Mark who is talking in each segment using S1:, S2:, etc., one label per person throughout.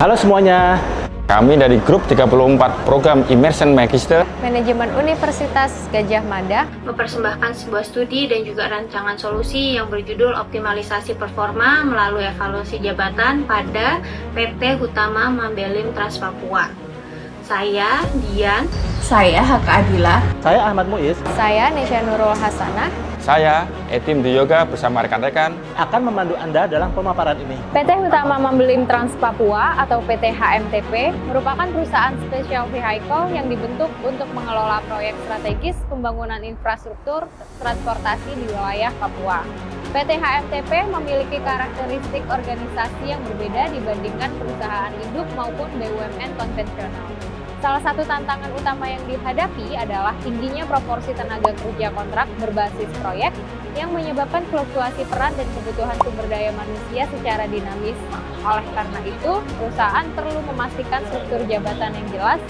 S1: Halo semuanya.
S2: Kami dari grup 34 program Immersion Magister
S3: Manajemen Universitas Gadjah Mada
S4: mempersembahkan sebuah studi dan juga rancangan solusi yang berjudul optimalisasi performa melalui evaluasi jabatan pada PT Hutama Mambelim Trans Papua. Saya Dian.
S5: Saya Haka Adila.
S1: Saya Ahmad Muiz.
S3: Saya Nesya Nurul Hasanah.
S2: Saya, Etim Di Yoga bersama rekan-rekan
S1: Akan memandu Anda dalam pemaparan ini.
S3: PT Hutama Mambelim Trans Papua atau PT HMTP merupakan perusahaan special vehicle yang dibentuk untuk mengelola proyek strategis pembangunan infrastruktur transportasi di wilayah Papua. PT HMTP memiliki karakteristik organisasi yang berbeda dibandingkan perusahaan induk maupun BUMN konvensional. Salah satu tantangan utama yang dihadapi adalah tingginya proporsi tenaga kerja kontrak berbasis proyek yang menyebabkan fluktuasi peran dan kebutuhan sumber daya manusia secara dinamis. Oleh karena itu, perusahaan perlu memastikan struktur jabatan yang jelas,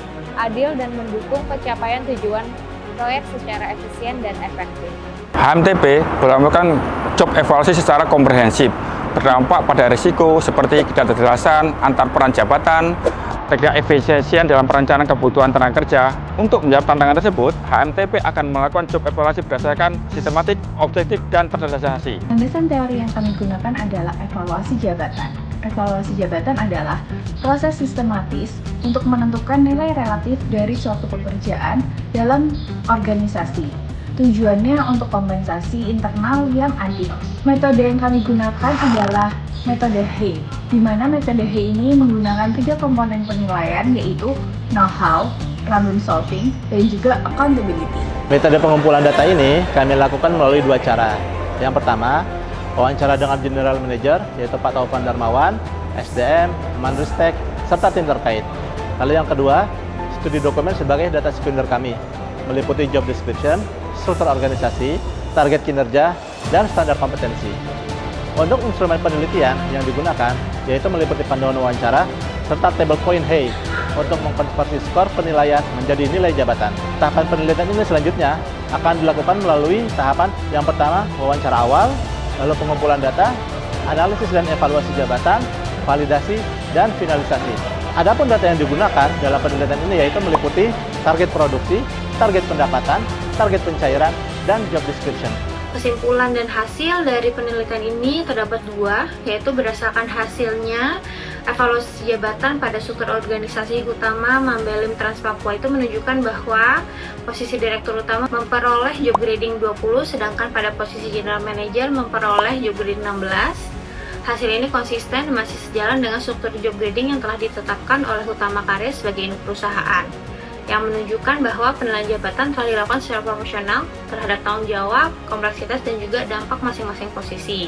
S3: adil, dan mendukung pencapaian tujuan proyek secara efisien dan efektif.
S2: HMTP melakukan job evaluasi secara komprehensif, berdampak pada risiko seperti ketidakjelasan antar peran jabatan, efisien dalam perencanaan kebutuhan tenaga kerja. Untuk menjawab tantangan tersebut, HMTP akan melakukan job evaluasi berdasarkan sistematik, objektif, dan terstandarisasi.
S5: Landasan teori yang kami gunakan adalah evaluasi jabatan. Evaluasi jabatan adalah proses sistematis untuk menentukan nilai relatif dari suatu pekerjaan dalam organisasi. Tujuannya untuk kompensasi internal yang adil. Metode yang kami gunakan adalah metode HEI, di mana metode HEI ini menggunakan 3 komponen penilaian, yaitu know-how, problem solving, dan juga accountability.
S1: Metode pengumpulan data ini kami lakukan melalui 2 cara. Yang pertama, wawancara dengan General Manager, yaitu Pak Taufan Darmawan, SDM, Manristek, serta tim terkait. Lalu yang kedua, studi dokumen sebagai data sekunder kami, meliputi job description, struktur organisasi, target kinerja, dan standar kompetensi. Untuk instrumen penelitian yang digunakan, yaitu meliputi panduan wawancara, serta table point HEI untuk mengkonversi skor penilaian menjadi nilai jabatan. Tahapan penelitian ini selanjutnya akan dilakukan melalui tahapan yang pertama, wawancara awal, lalu pengumpulan data, analisis dan evaluasi jabatan, validasi, dan finalisasi. Adapun data yang digunakan dalam penelitian ini yaitu meliputi target produksi, target pendapatan, target pencairan, dan job description.
S4: Kesimpulan dan hasil dari penelitian ini terdapat 2, yaitu berdasarkan hasilnya evaluasi jabatan pada struktur organisasi Hutama Mambelim Trans Papua itu menunjukkan bahwa posisi direktur utama memperoleh job grading 20, sedangkan pada posisi general manager memperoleh job grading 16. Hasil ini konsisten dan masih sejalan dengan struktur job grading yang telah ditetapkan oleh Hutama Karya sebagai induk perusahaan, yang menunjukkan bahwa penilaian jabatan telah dilakukan secara proporsional terhadap tanggung jawab, kompleksitas, dan juga dampak masing-masing posisi.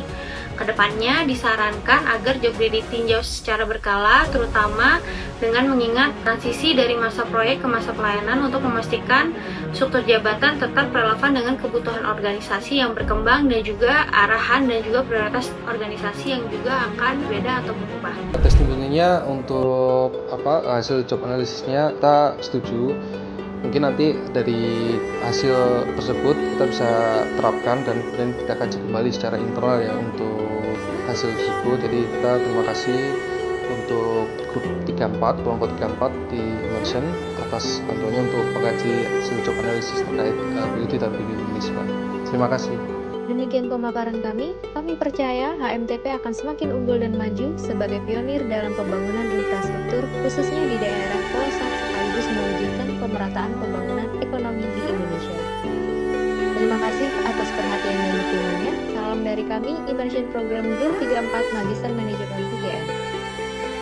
S4: Kedepannya disarankan agar job grading ditinjau secara berkala, terutama dengan mengingat transisi dari masa proyek ke masa pelayanan untuk memastikan struktur jabatan tetap relevan dengan kebutuhan organisasi yang berkembang dan juga arahan dan juga prioritas organisasi yang juga akan berbeda atau berubah.
S6: Testimoninya untuk hasil job analisisnya kita setuju. Mungkin nanti dari hasil tersebut kita bisa terapkan dan kemudian kita kaji kembali secara internal ya untuk hasil tersebut. Jadi kita terima kasih untuk grup 34, kelompok 34 di Immersion atas bantuannya untuk mengkaji hasil job analisis terkait beauty dan biomekanisme. Terima kasih.
S7: Demikian pemaparan kami percaya HMTP akan semakin unggul dan maju sebagai pionir dalam pembangunan infrastruktur, khususnya di daerah pelosok, sekaligus mewujudkan pemerataan pembangunan ekonomi di Indonesia. Terima kasih atas perhatian dan dukungannya. Salam dari kami, Immersion Program Group 34 Magister Manajemen UGM.